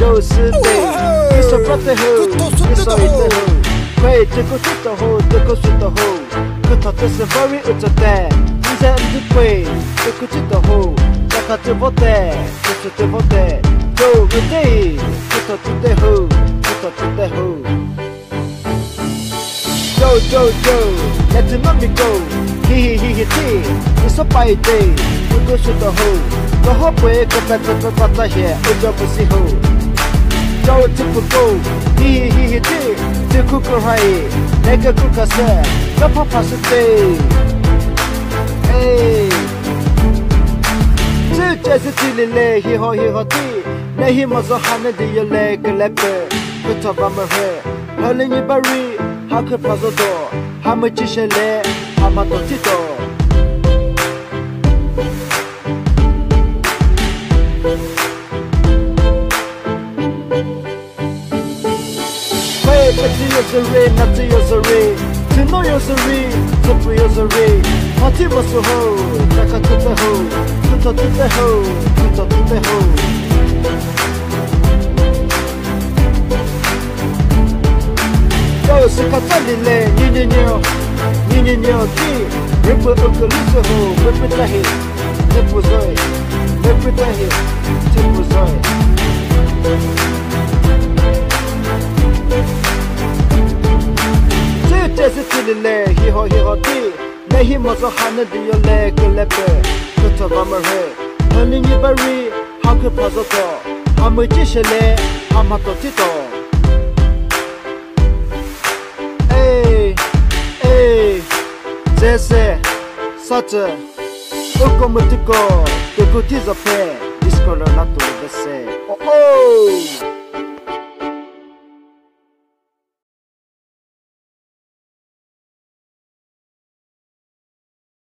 go sit there. It's a brotherhood, it's a brotherhood. Wait, to go to the hole, to go to the hole. Good to the very it's a dad. He's at the way, to go to the hole. Like a table there, just a table there. Go with day, to the hole, to the hole. Go, let him let me go. He, it's a by day. We go to the hole. The hop way, go back to the butter here. It's a pussy hole. Go to go. He, to cook a high. Make a cook a sir. The papa say. Hey. Just till he ho tea. Lay him as a hundred your leg, a leper. Put up on my hair. Hurling your berry. How could puzzle door? How much is a lay? How much of it all? Wait, it's a rain, not a rain. To know you're a rain, to put you're a rain. What it was a hole, back to the hole, put to the hole, put to the hole. Se catalile, ninyo, ripple of the Lucifer, rip it ahead, tipozoi, rip it ahead, tipozoi. Tesitile, he ho tea, lay him was a hundred your leg, a leper, put a bummer head, turning you berry, how could puzzle door, how much is a lay, how much of it all. Zese, Sacha, Okomutiko, the good is a pair, this color not to the say. Oh!